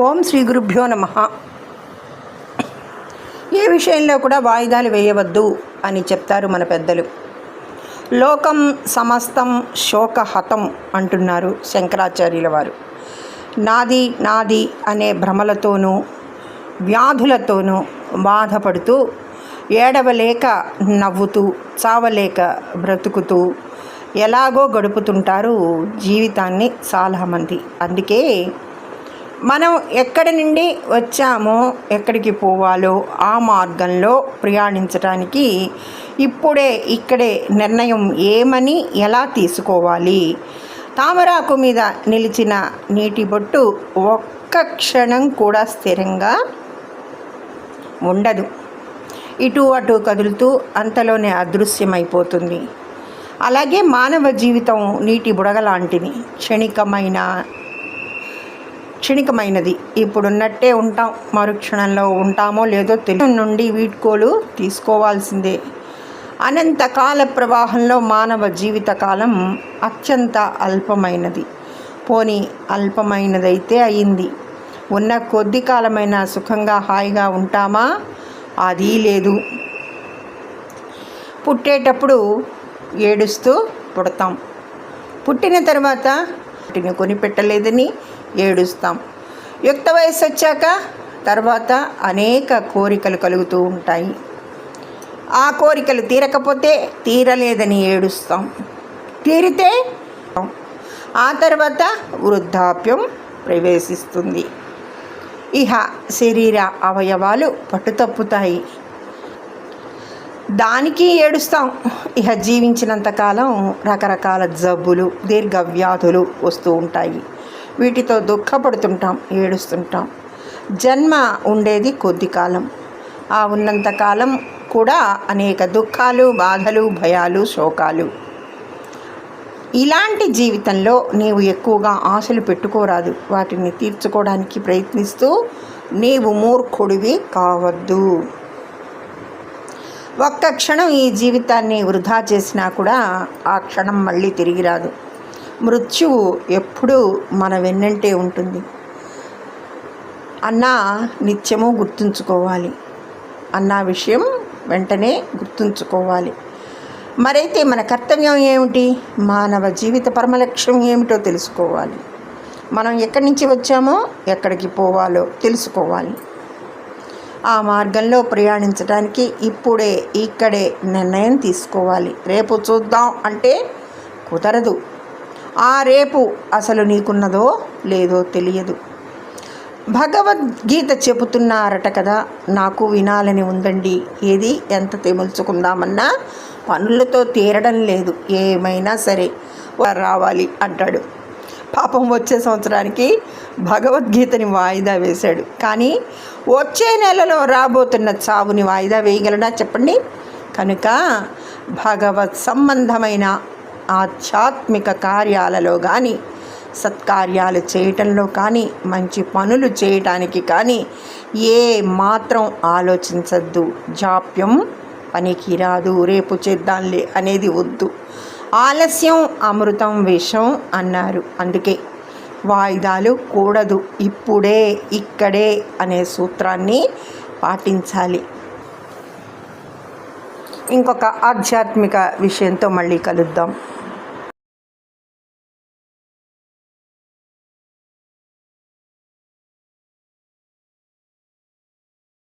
ఓం శ్రీ గురుభ్యో నమః. ఏ విషయంలో కూడా వాయిదాలు వేయవద్దు అని చెప్తారు మన పెద్దలు. లోకం సమస్తం శోకహతం అంటున్నారు శంకరాచార్యుల వారు. నాది నాది అనే భ్రమలతోనూ వ్యాధులతోనూ బాధపడుతూ ఏడవలేక నవ్వుతూ చావలేక బ్రతుకుతూ ఎలాగో గడుపుతుంటారు జీవితాన్ని చాలామంది. అందుకే మనం ఎక్కడి నుండి వచ్చామో ఎక్కడికి పోవాలో ఆ మార్గంలో ప్రయాణించడానికి ఇప్పుడే ఇక్కడే నిర్ణయం ఏమని ఎలా తీసుకోవాలి. తామరాకు మీద నిలిచిన నీటి బొట్టు ఒక్క క్షణం కూడా స్థిరంగా ఉండదు. ఇటు అటు కదులుతూ అంతలోనే అదృశ్యమైపోతుంది. అలాగే మానవ జీవితం నీటి బుడగ లాంటిది, క్షణికమైనది. ఇప్పుడున్నట్టే ఉంటాం, మరుక్షణంలో ఉంటామో లేదో తెలియదు. నుండి వీడ్కోలు తీసుకోవాల్సిందే. అనంతకాల ప్రవాహంలో మానవ జీవితకాలం అత్యంత అల్పమైనది. పోనీ అల్పమైనదైతే అయింది. ఉన్న కొద్ది కాలమైనా సుఖంగా హాయిగా ఉంటామా? అది లేదు. పుట్టేటప్పుడు ఏడుస్తూ పుడతాం. పుట్టిన తర్వాత వాటిని కొనిపెట్టలేదని ఏడుస్తాం. యుక్త వయసు వచ్చాక తర్వాత అనేక కోరికలు కలుగుతూ ఉంటాయి. ఆ కోరికలు తీరకపోతే తీరలేదని ఏడుస్తాం. తీరితే ఆ తర్వాత వృద్ధాప్యం ప్రవేశిస్తుంది. ఇహ శరీర అవయవాలు పట్టుతప్పుతాయి. దానికి ఏడుస్తాం. ఇహ జీవించినంతకాలం రకరకాల జబ్బులు, దీర్ఘవ్యాధులు వస్తూ ఉంటాయి. వీటితో దుఃఖపడుతుంటాం, ఏడుస్తుంటాం. జన్మ ఉండేది కొద్ది కాలం. ఆ ఉన్నంతకాలం కూడా అనేక దుఃఖాలు, బాధలు, భయాలు, శోకాలు. ఇలాంటి జీవితంలో నీవు ఎక్కువగా ఆశలు పెట్టుకోరాదు. వాటిని తీర్చుకోవడానికి ప్రయత్నిస్తూ నీవు మూర్ఖుడివి కావద్దు. ఒక్క క్షణం ఈ జీవితాన్ని వృధా చేసినా కూడా ఆ క్షణం మళ్ళీ తిరిగి రాదు. మృత్యువు ఎప్పుడూ మన వెన్నంటే ఉంటుంది అన్న నిత్యము గుర్తుంచుకోవాలి. అన్న విషయం వెంటనే గుర్తుంచుకోవాలి. మరైతే మన కర్తవ్యం ఏమిటి? మానవ జీవిత పరమలక్ష్యం ఏమిటో తెలుసుకోవాలి. మనం ఎక్కడి నుంచి వచ్చామో ఎక్కడికి పోవాలో తెలుసుకోవాలి. ఆ మార్గంలో ప్రయాణించడానికి ఇప్పుడే ఇక్కడే నిర్ణయం తీసుకోవాలి. రేపు చూద్దాం అంటే కుదరదు. ఆ రేపు అసలు నీకున్నదో లేదో తెలియదు. భగవద్గీత చెబుతున్నారట కదా, నాకు వినాలని ఉందండి, ఏది ఎంత తెముల్చుకుందామన్నా పనులతో తీరడం లేదు, ఏమైనా సరే రావాలి అంటాడు. పాపం వచ్చే సంవత్సరానికి భగవద్గీతని వాయిదా వేశాడు. కానీ వచ్చే నెలలో రాబోతున్న చావుని వాయిదా వేయగలడా చెప్పండి? కనుక భగవత్ సంబంధమైన ఆధ్యాత్మిక కార్యాలలో కానీ, సత్కార్యాలు చేయటంలో కానీ, మంచి పనులు చేయటానికి కానీ ఏ మాత్రం ఆలోచించద్దు. జాప్యం పనికి రాదు. రేపు చేద్దాంలే అనేది వద్దు. ఆలస్యం అమృతం విషం అన్నారు. అందుకే వాయిదాలు కూడదు. ఇప్పుడే ఇక్కడే అనే సూత్రాన్ని పాటించాలి. ఇంకొక ఆధ్యాత్మిక విషయంతో మళ్ళీ కలుద్దాం.